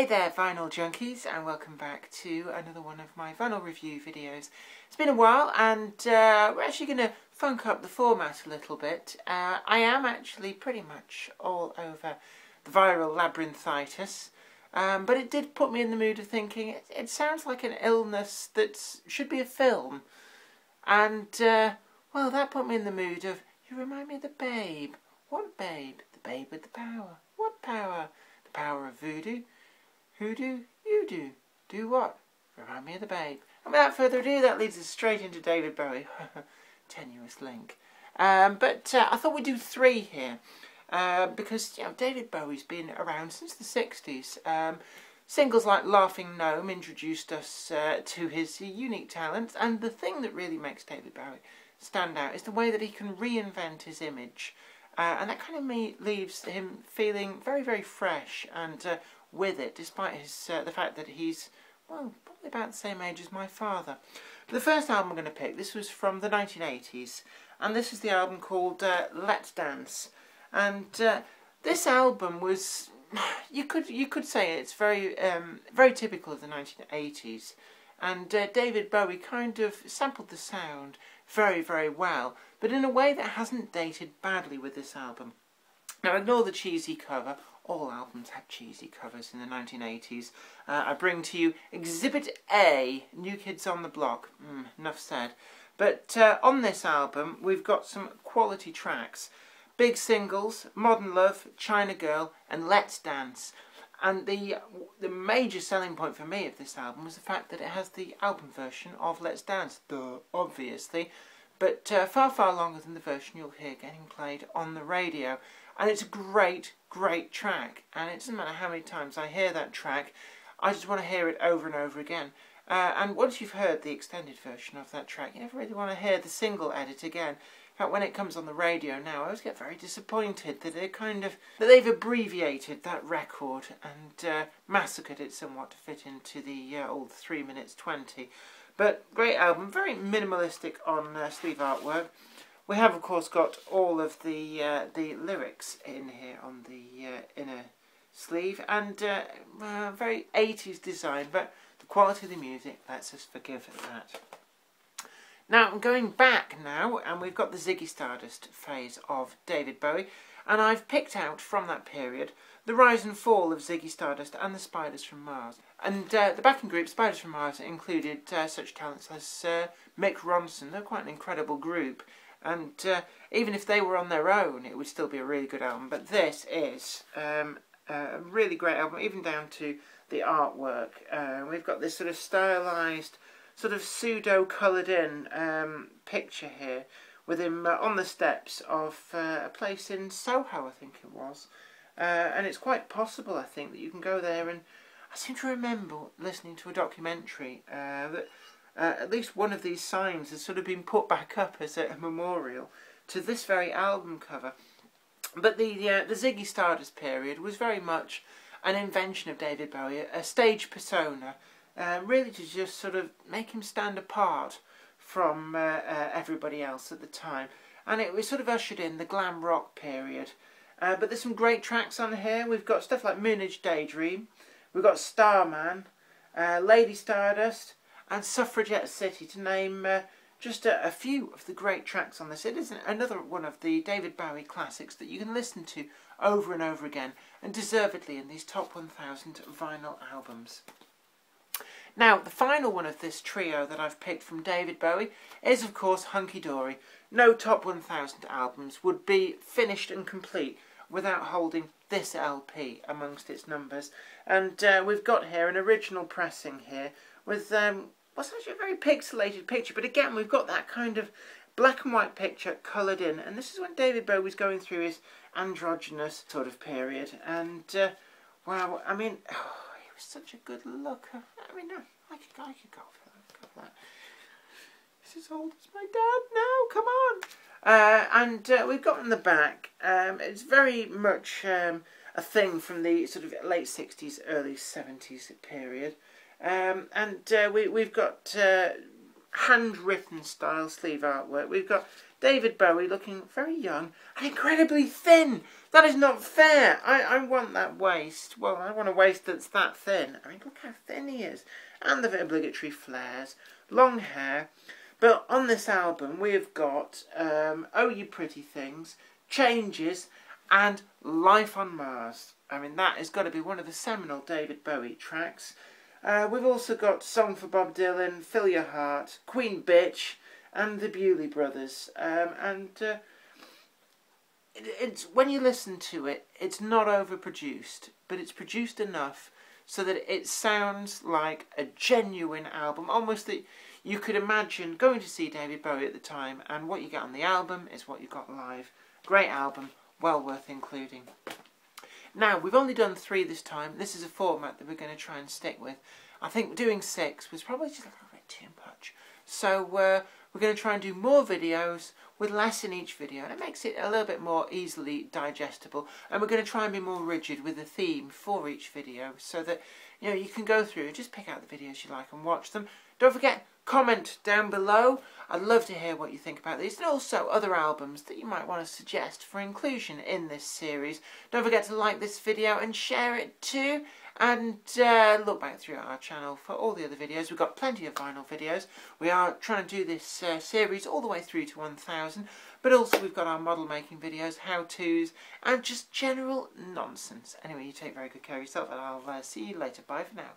there vinyl junkies, and welcome back to another one of my vinyl review videos. It's been a while and we're actually going to funk up the format a little bit. I am actually pretty much all over the viral labyrinthitis, but it did put me in the mood of thinking it sounds like an illness that should be a film. And well, that put me in the mood of, you remind me of the Babe. What Babe? The Babe with the power. What power? The power of voodoo. Hoodoo, you do. Do what? Remind me of the Babe. And without further ado, that leads us straight into David Bowie. Tenuous link. But I thought we'd do three here. Because, you know, David Bowie's been around since the 60s. Singles like Laughing Gnome introduced us to his unique talents. And the thing that really makes David Bowie stand out is the way that he can reinvent his image. And that kind of leaves him feeling very, very fresh and with it, despite his the fact that he's, well, probably about the same age as my father. The first album I'm going to pick, this was from the 1980s, and this is the album called Let's Dance. And this album was, you could say it's very very typical of the 1980s. And David Bowie kind of sampled the sound very, very well, but in a way that hasn't dated badly with this album. Now, ignore the cheesy cover. All albums had cheesy covers in the 1980s. I bring to you Exhibit A, New Kids on the Block. Enough said. But on this album, we've got some quality tracks. Big singles, Modern Love, China Girl, and Let's Dance. And the major selling point for me of this album was the fact that it has the album version of Let's Dance, obviously, but far, far longer than the version you'll hear getting played on the radio. And it's a great, great track, and it doesn't matter how many times I hear that track, I just want to hear it over and over again. And once you've heard the extended version of that track, you never really want to hear the single edit again. In fact, when it comes on the radio now, I always get very disappointed that they've abbreviated that record and massacred it somewhat to fit into the old 3 minutes 20. But great album, very minimalistic on sleeve artwork. We have, of course, got all of the lyrics in here on the inner sleeve, and very 80s design, but the quality of the music lets us forgive that. Now, I'm going back now, and we've got the Ziggy Stardust phase of David Bowie, and I've picked out from that period the rise and fall of Ziggy Stardust and the Spiders from Mars. And the backing group, Spiders from Mars, included such talents as Mick Ronson. They're quite an incredible group, and even if they were on their own, it would still be a really good album. But this is a really great album, even down to the artwork. We've got this sort of stylised, sort of pseudo-coloured in picture here with him on the steps of a place in Soho, I think it was. And it's quite possible, I think, that you can go there, and I seem to remember listening to a documentary that at least one of these signs has sort of been put back up as a memorial to this very album cover. But the Ziggy Stardust period was very much an invention of David Bowie, a stage persona, really to just sort of make him stand apart from everybody else at the time. And it was sort of ushered in the glam rock period. But there's some great tracks on here. We've got stuff like Moonage Daydream, we've got Starman, Lady Stardust, and Suffragette City, to name just a few of the great tracks on this. It is another one of the David Bowie classics that you can listen to over and over again, and deservedly in these top 1000 vinyl albums. Now, the final one of this trio that I've picked from David Bowie is, of course, Hunky Dory. No top 1000 albums would be finished and complete without holding this LP amongst its numbers. And we've got here an original pressing here with what's actually a very pixelated picture, but again we've got that kind of black and white picture coloured in, and this is when David Bowie was going through his androgynous sort of period. And wow, I mean, he was such a good looker. I mean, I could go for that. He's as old as my dad now, come on. And we've got in the back, it's very much a thing from the sort of late 60s, early 70s period. And we've got handwritten style sleeve artwork. We've got David Bowie looking very young and incredibly thin. That is not fair. I want that waist. Well, I want a waist that's that thin. I mean, look how thin he is. And the obligatory flares, long hair. But on this album, we've got Oh You Pretty Things, Changes, and Life on Mars. I mean, that has got to be one of the seminal David Bowie tracks. We've also got Song for Bob Dylan, Fill Your Heart, Queen Bitch, and the Bewley Brothers. It's when you listen to it, it's not overproduced, but it's produced enough so that it sounds like a genuine album, almost that you could imagine going to see David Bowie at the time, and what you get on the album is what you got live. Great album, well worth including. Now, we've only done 3 this time. This is a format that we're going to try and stick with. I think doing 6 was probably just a little bit too much. So we're going to try and do more videos with less in each video, and it makes it a little bit more easily digestible. And we're going to try and be more rigid with the theme for each video, so that you can go through and just pick out the videos you like and watch them. Don't forget, comment down below. I'd love to hear what you think about these, and also other albums that you might want to suggest for inclusion in this series. Don't forget to like this video and share it too, and look back through our channel for all the other videos. We've got plenty of vinyl videos. We are trying to do this series all the way through to 1000, but also we've got our model making videos, how-tos, and just general nonsense. Anyway, you take very good care of yourself, and I'll see you later. Bye for now.